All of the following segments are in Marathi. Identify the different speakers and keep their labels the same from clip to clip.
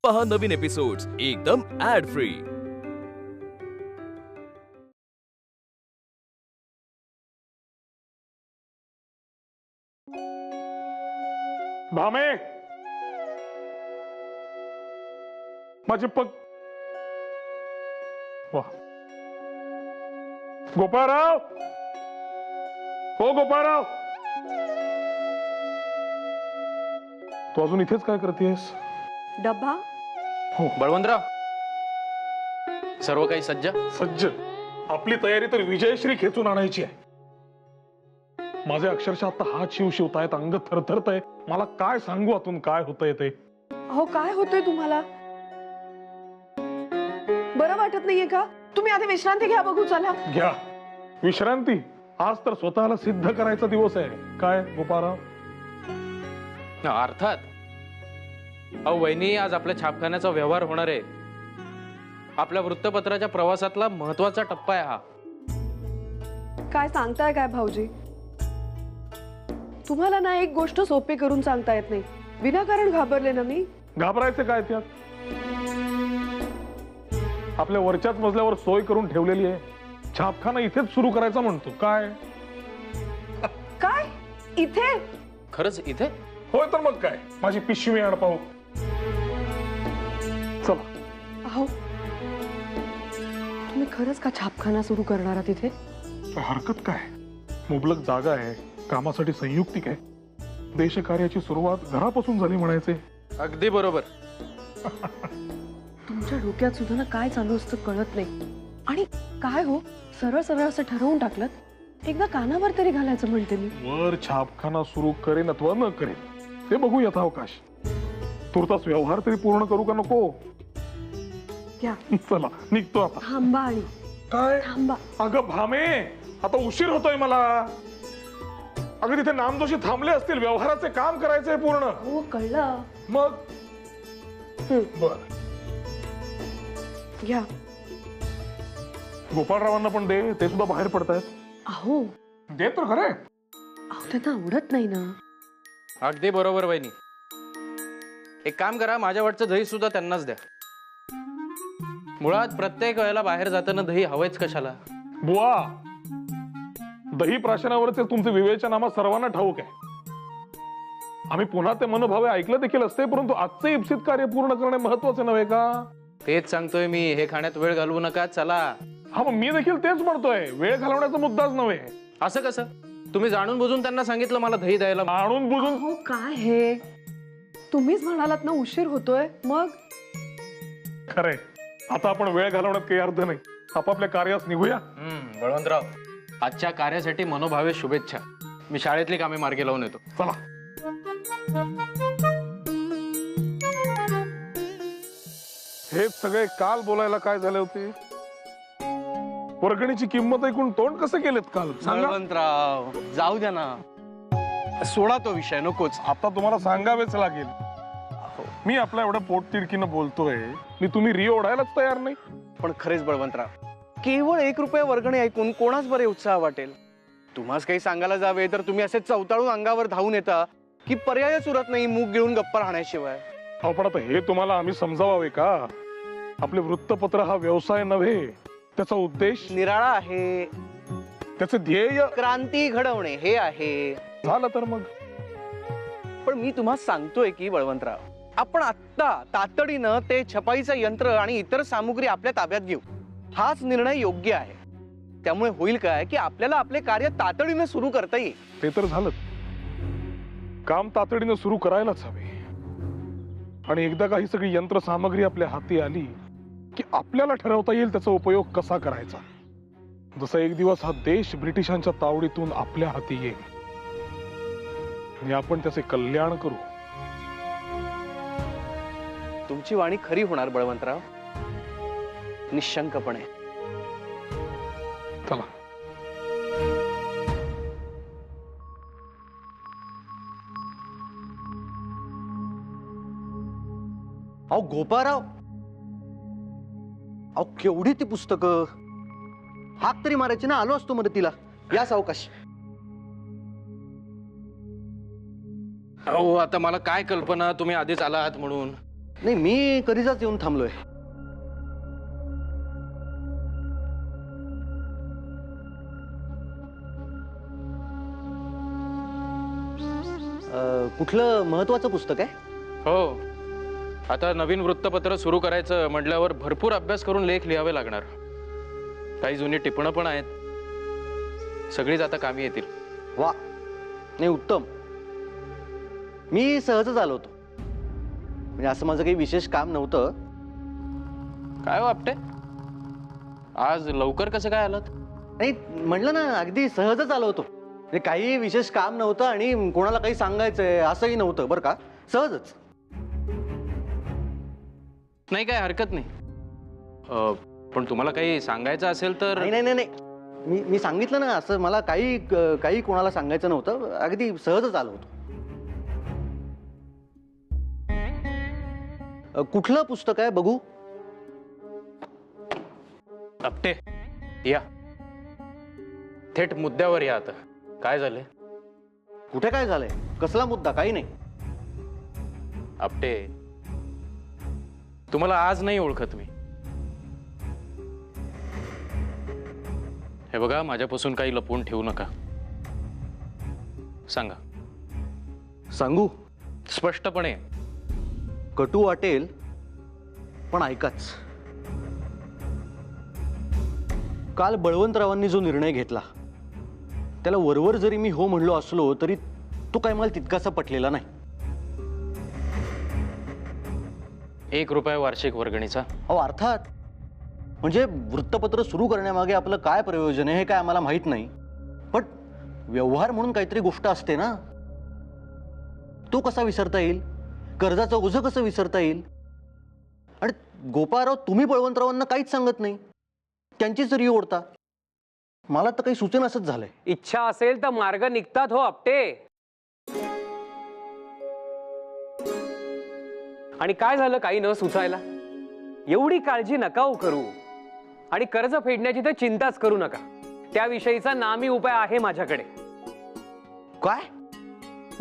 Speaker 1: पहा नवीन एपिसोड्स एकदम ऍड फ्री।
Speaker 2: भामे, माझे पग वाह, गोपाळराव, हो गोपाळराव, तू अजून इथेच काय करतेस?
Speaker 3: डब्बा
Speaker 2: हो
Speaker 4: बळवंतराव, सर्व काही सज्ज?
Speaker 2: सज्ज. आपली तयारी तर विजयश्री खेचून आणायची आहे. माझे अक्षरशः आता हात शिवतायत, अंग थरथरतय. मला काय सांगू आतून काय होतंय ते.
Speaker 3: अहो काय होतंय तुम्हाला? बरं वाटत नाहीये का? तुम्ही आधी विश्रांती घ्या, बघू चला.
Speaker 2: घ्या विश्रांती. आज तर स्वतःला सिद्ध करायचा दिवस आहे. काय गोपाळराव?
Speaker 4: अर्थात. अहो वहिनी, आज आपल्या छापखान्याचा व्यवहार होणार आहे. आपल्या वृत्तपत्राच्या प्रवासातला महत्वाचा टप्पा आहे हा.
Speaker 3: काय सांगताय काय भाऊजी? तुम्हाला ना एक गोष्ट सोपी करून सांगता येत नाही. विनाकारण घाबरले ना मी.
Speaker 2: घाबरायचं काय त्यात? आपल्या वरच्याच मजल्यावर सोय करून ठेवलेली आहे. छापखाना इथेच सुरू करायचा म्हणतो. काय
Speaker 3: काय इथे?
Speaker 4: खरंच इथे?
Speaker 2: होय तर मग काय. माझी पिशवी आण पाहू. चला.
Speaker 3: अहो तुम्ही खरंच का छापखाना सुरू करणार आहात इथे?
Speaker 2: हरकत काय? मुबलक जागा आहे, कामासाठी संयुक्तिक आहे. देशकार्याची सुरुवात घरापासून झाली म्हणायचे.
Speaker 4: अगदी बरोबर.
Speaker 3: तुमच्या डोक्यात सुद्धा ना काय चालू असतं कळत नाही. आणि काय हो, सरळ सरळ असं ठरवून टाकलं, एकदा कानावर तरी घालायचं म्हणते मी.
Speaker 2: वर छापखाना सुरू करेन अथवा न करेन ते बघू यथावकाश. तुर्तास व्यवहार तरी पूर्ण करू का नको?
Speaker 3: घ्या.
Speaker 2: चला निघतो आता.
Speaker 3: थांबा. आणि
Speaker 2: काय?
Speaker 3: थांबा.
Speaker 2: अगं भामे, आता उशीर होतोय मला. अगं तिथे नामदोषी थांबले असतील. व्यवहाराचे काम करायचंय पूर्ण.
Speaker 3: हो कळलं.
Speaker 2: मग बर,
Speaker 3: घ्या.
Speaker 2: गोपाळरावांना पण दे, ते सुद्धा बाहेर पडतायत.
Speaker 3: अहो
Speaker 2: दे तर खरे.
Speaker 3: अहो त्यांना आवडत नाही ना.
Speaker 4: अगदी बरोबर वहिनी. एक काम करा, माझ्या वाटचं दही सुद्धा त्यांनाच द्या. मुळात प्रत्येक वेळेला बाहेर जाताना दही हवंच कशाला?
Speaker 2: बुवा, दही प्राशनावरचे तुमचे विवेचनामा सर्वांना ठाऊक आहे. आम्ही पुन्हा ते मनोभावे ऐकलं देखील असते, परंतु आजचे इप्सित कार्य पूर्ण करणे महत्वाचे नव्हे का?
Speaker 4: तेच सांगतोय मी. हे खाण्यात वेळ घालवू नका, चला.
Speaker 2: हा, मग मी देखील तेच म्हणतोय. वेळ घालवण्याचा मुद्दाच नव्हे.
Speaker 4: असं कसं? तुम्ही जाणून बुजून त्यांना सांगितलं मला दही द्यायला.
Speaker 2: आणून बुजून
Speaker 3: हो काय हे, तुम्हीच म्हणालात ना उशीर होतोय. मग
Speaker 2: खरंय. आता आपण वेळ घालवण्यात काही अर्थ नाही. आपापल्या कार्यास निघूया.
Speaker 4: बळवंतराव, आजच्या कार्यासाठी मनोभावे शुभेच्छा. मी शाळेतली कामे मार्गी लावून येतो.
Speaker 2: चला. हे सगळे काल बोलायला काय झाले होते? वर्गणीची किंमत ऐकून तोंड कसं केलेत काल? सांगा.
Speaker 4: बळवंतराव, जाऊ द्या ना, सोडा तो विषय, नकोच.
Speaker 2: आता तुम्हाला सांगावेच लागेल. मी आपल्या एवढं पोटतिडकीनं बोलतोय, मी तुम्ही री ओढायलाच तयार नाही.
Speaker 5: पण खरेच बळवंतराव, केवळ 1 रुपया वर्गणी ऐकून कोणाच बरे उत्साह वाटेल? तुम्हास काही सांगायला जावे तर तुम्ही असे चवताळून अंगावर धावून येता की पर्यायच उरत नाही मूग गिळून गप्पा राहण्याशिवाय.
Speaker 2: अहो पण आता हे तुम्हाला आम्ही समजावावे का? आपले वृत्तपत्र हा व्यवसाय नव्हे. त्याचा उद्देश
Speaker 5: निराळा आहे,
Speaker 2: त्याचे ध्येय
Speaker 5: क्रांती घडवणे हे आहे.
Speaker 2: झालं तर मग.
Speaker 5: पण मी तुम्हाला सांगतोय की बळवंतराव, आपण आत्ता तातडीनं ते छपाईचं यंत्र आणि इतर सामुग्री आपल्या ताब्यात घेऊ. हाच निर्णय योग्य आहे. त्यामुळे होईल काय की आपल्याला आपले कार्य तातडीनं सुरू करता येईल.
Speaker 2: ते तर झालं. काम तातडीनं सुरू करायलाच हवे. आणि एकदा काही सगळी यंत्र सामग्री आपल्या हाती आली की आपल्याला ठरवता येईल त्याचा उपयोग कसा करायचा. जसा एक दिवस हा देश ब्रिटिशांच्या तावडीतून आपल्या हाती येईल आणि आपण त्याचे कल्याण करू.
Speaker 5: तुमची वाणी खरी होणार बळवंतराव, निशंकपणे.
Speaker 2: चला.
Speaker 5: अहो गोपाळराव, अहो केवढी ती पुस्तकं. हाक तरी मारायची ना, आलो असतो मदतीला. या सावकाश.
Speaker 4: अहो आता मला काय कल्पना, तुम्ही आधीच आलात म्हणून.
Speaker 5: नाही, मी कधीचाच येऊन थांबलोय. कुठलं महत्वाचं पुस्तक आहे?
Speaker 4: हो, आता नवीन वृत्तपत्र सुरू करायचं म्हटल्यावर भरपूर अभ्यास करून लेख लिहावे लागणार. काही जुनी टिपणं पण आहेत, सगळीच आता कामी येतील.
Speaker 5: वा, नाही उत्तम. मी सहजच आलो होतो, म्हणजे असं माझं काही विशेष काम नव्हतं.
Speaker 4: काय हो आपटे, आज लवकर कसं काय आलात?
Speaker 5: नाही म्हटलं ना, अगदी सहजच आलो होतो. म्हणजे काही विशेष काम नव्हतं आणि कोणाला काही सांगायचंय असंही नव्हतं बरं का, सहजच.
Speaker 4: नाही, काय हरकत नाही. पण तुम्हाला काही सांगायचं असेल तर.
Speaker 5: नाही नाही नाही, मी सांगितलं ना, असं मला काही कोणाला सांगायचं नव्हतं, अगदी सहजच आलो होतो. कुठलं पुस्तक आहे बघू?
Speaker 4: आपटे या, थेट मुद्द्यावर या. आता काय झालंय?
Speaker 5: कुठे काय झालंय? कसला मुद्दा? काही नाही.
Speaker 4: आपटे, तुम्हाला आज नाही ओळखत मी. हे बघा, माझ्यापासून काही लपवून ठेवू नका. सांगा.
Speaker 5: सांगू?
Speaker 4: स्पष्टपणे.
Speaker 5: कटू वाटेल पण ऐकाच. काल बळवंतरावांनी जो निर्णय घेतला त्याला वरवर जरी मी हो म्हणलो असलो तरी तो काय मला तितकासा पटलेला नाही.
Speaker 4: 1 रुपया वार्षिक वर्गणीचा.
Speaker 5: अहो अर्थात, म्हणजे वृत्तपत्र सुरू करण्यामागे आपलं काय प्रयोजन आहे हे काय आम्हाला माहित नाही, पण व्यवहार म्हणून काहीतरी गोष्ट असते ना, तो कसा विसरता येईल? कर्जाचं ओझं कसं विसरता येईल? आणि गोपाळराव, तुम्ही बळवंतरावांना काहीच सांगत नाही, त्यांची जरी ओढता. मला तर काही सूचना असंच झालंय.
Speaker 6: इच्छा असेल तर मार्ग निघतात हो आपटे. आणि काय झालं काही न सुचायला? एवढी काळजी नका हो करू, आणि कर्ज फेडण्याची तर चिंताच करू नका. त्याविषयीचा नामी उपाय आहे माझ्याकडे.
Speaker 5: काय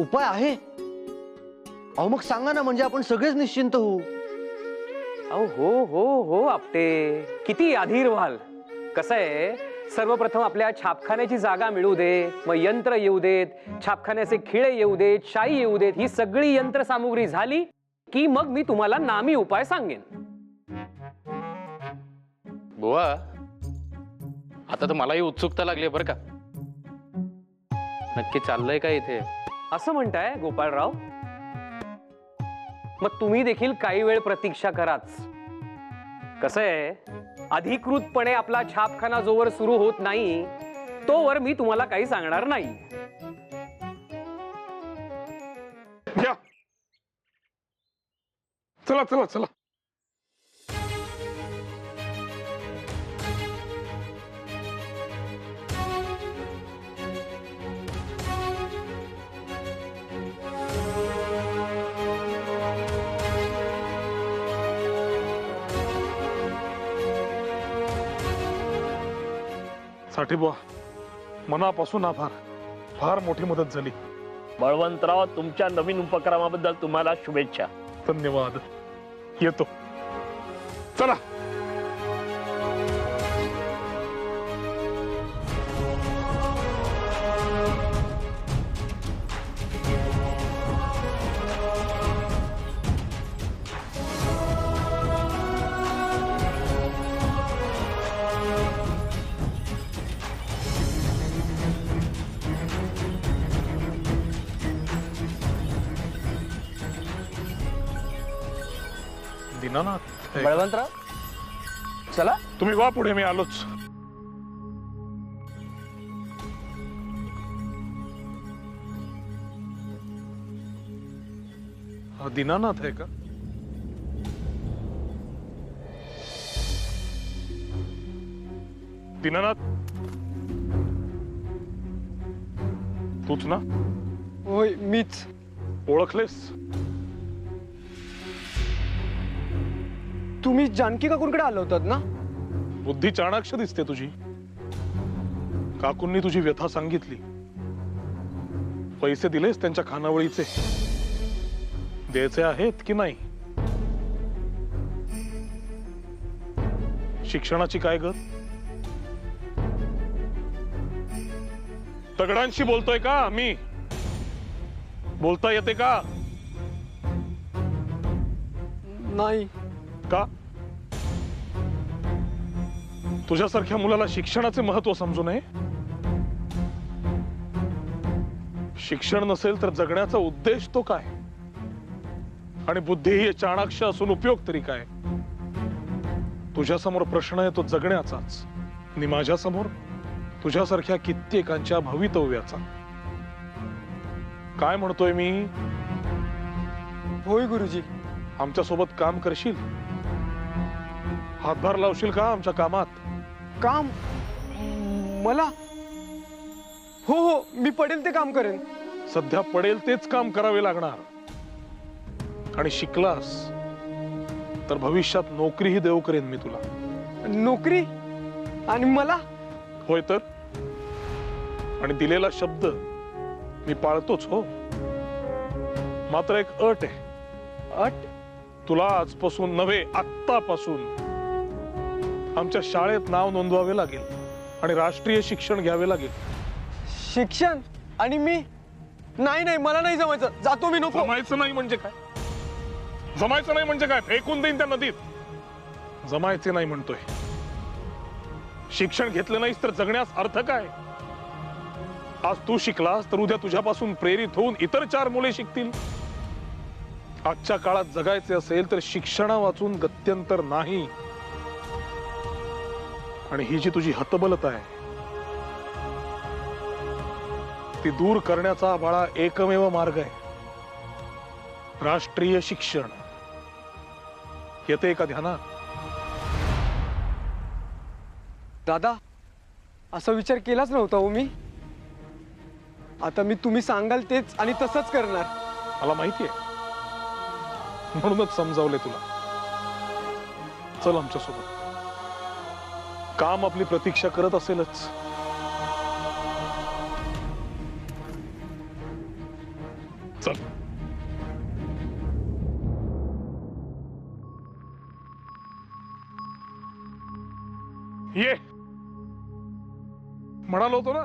Speaker 5: उपाय आहे? अहो मग सांगा ना, म्हणजे आपण सगळेच निश्चिंत होऊ.
Speaker 6: अहो हो हो हो आपटे, किती अधीर व्हाल. कसं आहे, सर्वप्रथम आपल्या छापखान्याची जागा मिळू दे, मग यंत्र येऊ देत, छापखान्याचे खिळे येऊ देत, शाई येऊ देत. ही सगळी यंत्रसामुग्री झाली की मग मी तुम्हाला नामी उपाय सांगेन.
Speaker 4: बुवा, आता तर मलाही उत्सुकता लागली बरं का. नक्की चाललंय का इथे?
Speaker 6: असं म्हणताय गोपाळराव? मग तुम्ही देखील काही वेळ प्रतीक्षा कराच. कसं आहे, अधिकृतपणे आपला छापखाना जोवर सुरू होत नाही तोवर मी तुम्हाला काही सांगणार नाही.
Speaker 2: या, चला चला चला. साठेबुवा, मनापासून आभार. फार मोठी मदत झाली.
Speaker 7: बळवंतराव, तुमच्या नवीन उपक्रमाबद्दल तुम्हाला शुभेच्छा.
Speaker 2: धन्यवाद. येतो. चला. दीनानाथ,
Speaker 5: बळवंतराव चला.
Speaker 2: तुम्ही वा पुढे, मी आलोच. हा दीनानाथ आहे का? दीनानाथ, तूच ना?
Speaker 8: होय, मीच.
Speaker 2: ओळखलेस?
Speaker 8: तुम्ही जानकी काकूंकडे आलो होतात ना?
Speaker 2: बुद्धी चाणाक्ष दिसते तुझी. काकूंनी तुझी व्यथा सांगितली. पैसे दिलेस त्यांच्या खानावळीचे? द्यायचे आहेत की नाही? शिक्षणाची काय गत? दगडांशी बोलतोय का मी? बोलता येते का?
Speaker 8: नाही.
Speaker 2: का? तुझ्यासारख्या मुलाला शिक्षणाचे महत्व समजू नये? शिक्षण नसेल तर जगण्याचा उद्देश तो काय? आणि बुद्धी ही चाणाक्ष असून उपयोग तरी काय? तुझ्यासमोर प्रश्न आहे तो जगण्याचाच, आणि माझ्यासमोर तुझ्यासारख्या कित्येकांच्या भवितव्याचा. काय म्हणतोय मी?
Speaker 8: होय गुरुजी.
Speaker 2: आमच्या सोबत काम करशील? हातभार लावशील का आमच्या कामात?
Speaker 8: काम मला? हो हो, मी पडेल ते काम करेन.
Speaker 2: सध्या पडेल तेच काम करावे लागणार. आणि शिकलास तर भविष्यात नोकरीही देऊ करेन मी तुला.
Speaker 8: नोकरी? आणि मला?
Speaker 2: होय तर. आणि दिलेला शब्द मी पाळतोच हो. मात्र एक अट आहे.
Speaker 8: अट?
Speaker 2: तुला आजपासून नव्हे, आत्तापासून आमच्या शाळेत नाव नोंदवावे लागेल आणि राष्ट्रीय शिक्षण घ्यावे लागेल.
Speaker 8: शिक्षण? आणि मी? नाही नाही, मला नाही जमायचं. जातो मी. नको.
Speaker 2: जमायचं नाही म्हणजे काय? जमायचं नाही म्हणजे काय? फेकून देईन त्या नदीत. जमायचे नाही म्हणतोय. शिक्षण घेतलं नाहीस तर जगण्यास अर्थ काय? आज तू शिकलास तर उद्या तुझ्यापासून प्रेरित होऊन इतर 4 मुले शिकतील. आजच्या काळात जगायचे असेल तर शिक्षणा वाचून गत्यंतर नाही. आणि ही जी तुझी हतबलता आहे ती दूर करण्याचा बाळा एकमेव मार्ग आहे राष्ट्रीय शिक्षण. येते का ध्यानात?
Speaker 8: दादा, असा विचार केलाच नव्हता हो मी. आता मी तुम्ही सांगाल तेच आणि तसंच करणार.
Speaker 2: मला माहिती आहे, म्हणूनच समजावले तुला. चल आमच्या सोबत. काम आपली प्रतीक्षा करत असेलच. चल. ये. म्हणालो होतो ना,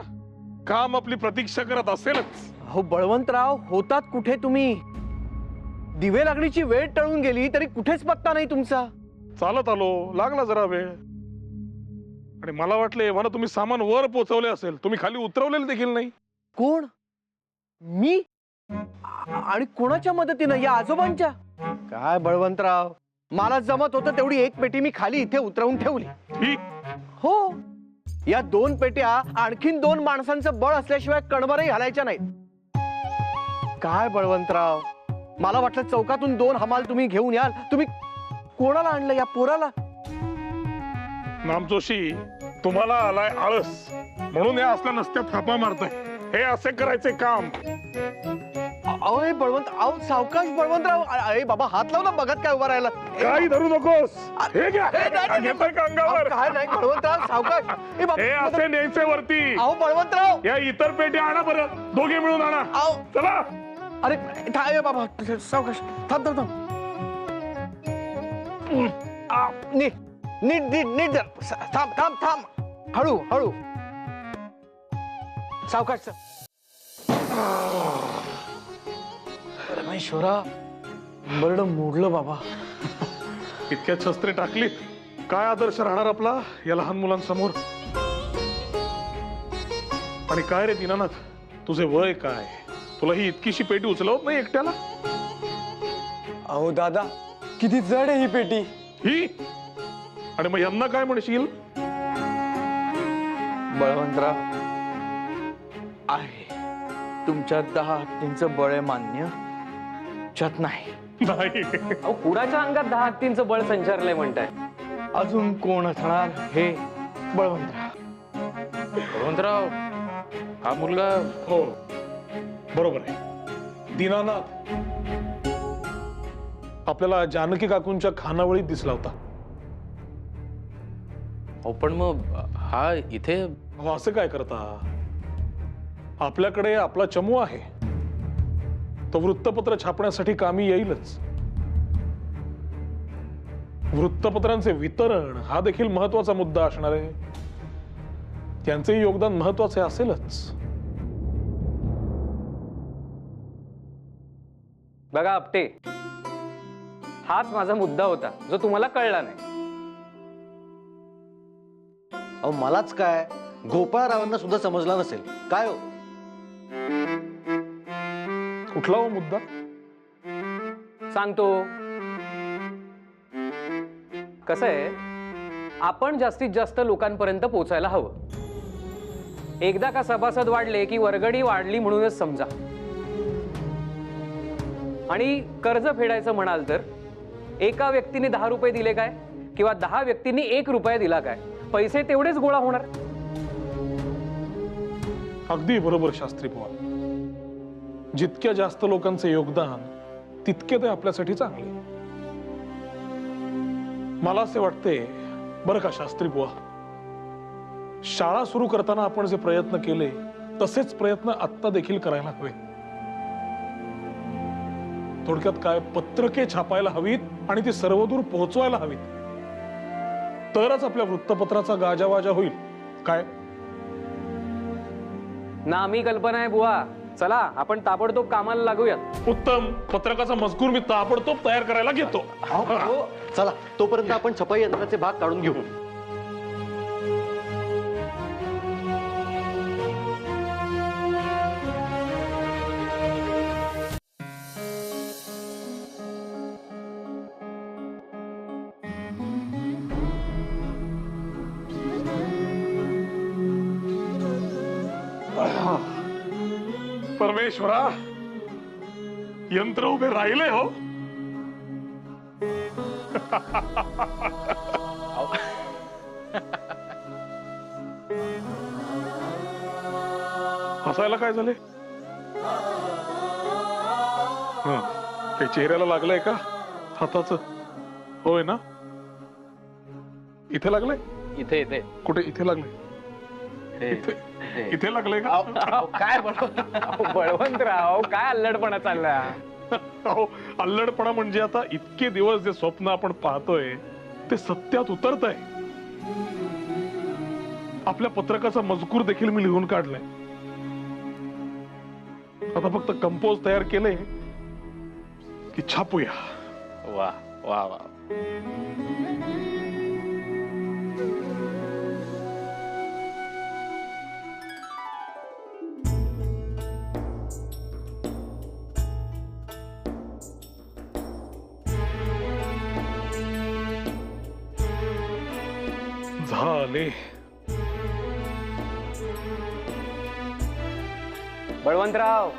Speaker 2: काम आपली प्रतीक्षा करत असेलच.
Speaker 5: हो बळवंतराव, होतात कुठे तुम्ही? दिवे लागणीची वेळ टळून गेली तरी कुठेच पत्ता नाही तुमचा.
Speaker 2: चालत आलो, लागला जरा वेळ. आणि मला वाटले मला तुम्ही सामान वर पोहोचवले असेल, तुम्ही खाली उतरवलेलं देखील नाही.
Speaker 5: कोण? मी? आणि कोणाच्या मदतीनं? या आजोबांच्या? काय बळवंतराव, मला जमत होतं तेवढी एक पेटी मी खाली इथे उतरवून ठेवली.
Speaker 2: ठीक.
Speaker 5: हो, या 2 पेट्या आणखीन 2 माणसांचं बळ असल्याशिवाय कणभरही घालायच्या नाहीत. काय बळवंतराव, मला वाटलं चौकातून 2 हमाल तुम्ही घेऊन याल. तुम्ही कोणाला आणलं? या पोराला?
Speaker 2: नामजोशी, तुम्हाला आलाय आळस म्हणून या असल्या नसत्या थापा मारताय. हे असे करायचे काम?
Speaker 5: अहो हे बळवंत, अहो सावकाश बळवंतराव. अरे बाबा, हात लावला बघत काय उभा राहिला?
Speaker 2: काही धरू नकोस. हे घ्या. घेतोय का अंगावर?
Speaker 5: काय नाही बळवंतराव, सावकाश.
Speaker 2: हे असे न्यायचे वरती.
Speaker 5: अहो बळवंतराव,
Speaker 2: या इतर पेट्या आणा बरं, दोघे मिळून आणा.
Speaker 5: अहो
Speaker 2: चला.
Speaker 5: अरे थांब बाबा, सावकाश. थांब थांब थांब. नीट नीट नीट नीट जर. थांब थांब थांब. हळू हळू. सावकाश. रमेश्वरा, बरड मोडलं बाबा.
Speaker 2: इतक्या शस्त्रे टाकलीत, काय आदर्श राहणार आपला या लहान मुलांसमोर? आणि काय रे दीनानाथ, तुझे वय काय? तुला ही इतकीशी पेटी उचलवत नाही एकट्याला?
Speaker 8: अहो दादा, किती जड आहे ही पेटी.
Speaker 2: ही? आणि मग यांना काय म्हणशील?
Speaker 5: बळवंतराव, आहे तुमच्या 10 हत्तींचं बळ आहे मान्य, त्यात नाही.
Speaker 2: नाही.
Speaker 6: अहो, कुणाच्या अंगात 10 हत्तींचं बळ संचारलंय म्हणताय?
Speaker 5: अजून कोण असणार हे बळवंतराव?
Speaker 4: बळवंतराव, हा मुलगा.
Speaker 2: हो बरोबर आहे. दीनानाथ आपल्याला जानकी काकूंच्या खानावळीत दिसला होता.
Speaker 4: हो पण मग हा इथे?
Speaker 2: अहो, असं काय करता? आपल्याकडे आपला चमू आहे, तो वृत्तपत्र छापण्यासाठी कामी येईलच. वृत्तपत्रांचे वितरण हा देखील महत्वाचा मुद्दा असणार आहे. त्यांचेही योगदान महत्वाचे असेलच.
Speaker 6: बघा आपटे, हाच माझा मुद्दा होता जो तुम्हाला कळला नाही.
Speaker 9: अहो मलाच काय, गोपाळरावांना सुद्धा समजला नसेल काय हो.
Speaker 2: कुठला हो मुद्दा?
Speaker 6: सांगतो. कसं आहे, आपण जास्तीत जास्त लोकांपर्यंत पोहोचायला हवं. एकदा का सभासद वाढले की वर्गणी वाढली म्हणूनच समजा. आणि कर्ज फेडायचं म्हणाल तर एका व्यक्तीने 10 रुपये दिले काय किंवा 10 व्यक्तींनी 1 रुपया दिला काय, पैसे तेवढेच गोळा होणार.
Speaker 2: अगदी बरोबर शास्त्री बुवा. जितक्या जास्त लोकांचे योगदान तितके ते आपल्यासाठी चांगले. मला असे वाटते बरं का शास्त्री बुवा, शाळा सुरू करताना आपण जे प्रयत्न केले तसेच प्रयत्न आत्ता देखील करायला हवे. थोडक्यात काय, पत्रके छापायला हवीत आणि ती सर्वदूर पोहोचवायला हवीत. तरच आपल्या वृत्तपत्राचा गाजावाजा होईल. काय
Speaker 6: नामी कल्पना आहे बुवा. चला आपण ताबडतोब कामाला लागूयात.
Speaker 2: उत्तम. पत्रकाचा मजकूर मी ताबडतोब तयार करायला घेतो.
Speaker 9: चला तोपर्यंत आपण छपाई यंत्राचे भाग काढून घेऊ.
Speaker 2: परमेश्वरा, यंत्र उभे राहिले हो. हसायला काय झाले? काही चेहऱ्याला लागलंय का? हाताचं होय ना? इथे लागलंय?
Speaker 4: इथे इथे
Speaker 2: कुठे? इथे लागलंय? इथे लागलंय का?
Speaker 4: काय बळवंतराव, काय अल्लडपणा चाललाय?
Speaker 2: अल्लडपणा म्हणजे आता इतके दिवस जे स्वप्न आपण पाहतोय ते सत्यात उतरत आहे. आपल्या पत्रकाचा मजकूर देखील मी लिहून काढलाय. आता फक्त कंपोज तयार केले की छापूया.
Speaker 4: वा वा वा.
Speaker 2: झाले.
Speaker 6: बळवंतराव,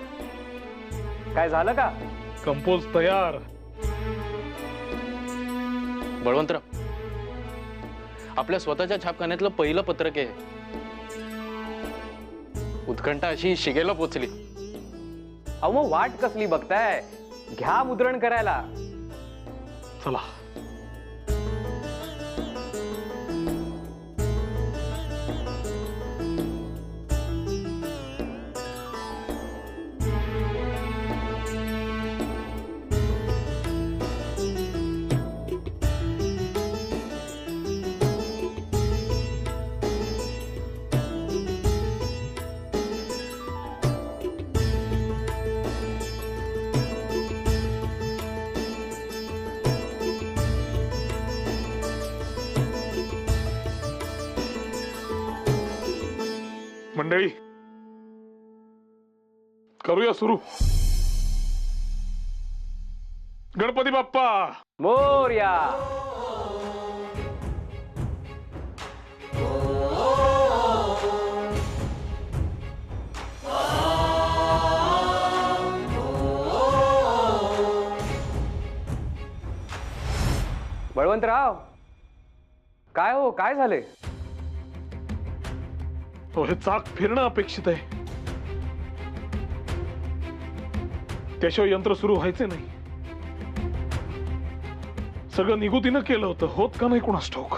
Speaker 6: काय झालं का?
Speaker 2: कंपोज तयार.
Speaker 4: बळवंतराव, आपल्या स्वतःच्या छापखान्यातलं पहिलं पत्रक आहे. उत्कंठा अशी शिगेला पोचली.
Speaker 6: अहो मग वाट कसली बघताय? घ्या मुद्रण करायला.
Speaker 2: चला. मंडळी, करूया सुरू. गणपती बाप्पा
Speaker 6: मोरया. बळवंतराव, काय हो, काय झाले?
Speaker 2: हे चाक फिरणं अपेक्षित आहे. त्याशिवाय यंत्र सुरू व्हायचे नाही. सगळं निगुतीनं केलं होतं, होत का नाही कोणास ठाऊक.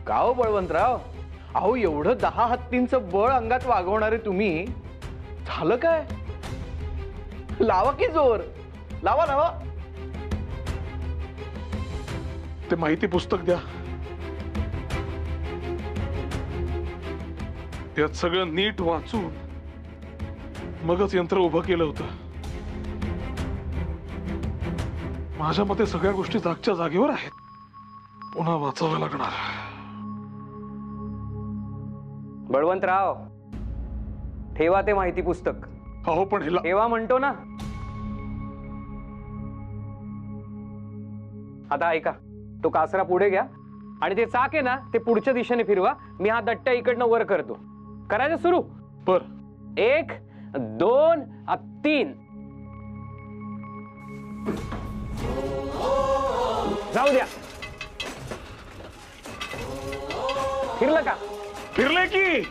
Speaker 5: का हो बळवंतराव, अहो एवढं 10 हत्तींचं बळ अंगात वागवणारे तुम्ही, झालं काय? लावा की जोर, लावा लावा.
Speaker 2: ते माहिती पुस्तक द्या. त्यात सगळं नीट वाचून मगच यंत्र उभं केलं होतं. माझ्या मते सगळ्या गोष्टी जागच्या जागेवर आहेत. पुन्हा वाचावं लागणार.
Speaker 6: बळवंतराव, ठेवा ते माहिती पुस्तक.
Speaker 2: अहो पण ह्याला
Speaker 6: ठेवा म्हणतो ना. आता ऐका, तो कासरा पुढे घ्या आणि ते चाक आहे ना ते पुढच्या दिशेने फिरवा. मी हा दट्टा इकडनं वर करतो. करायचं सुरू.
Speaker 2: बर.
Speaker 6: 1 2 3. जाऊ द्या. फिरलं का?
Speaker 2: फिरले की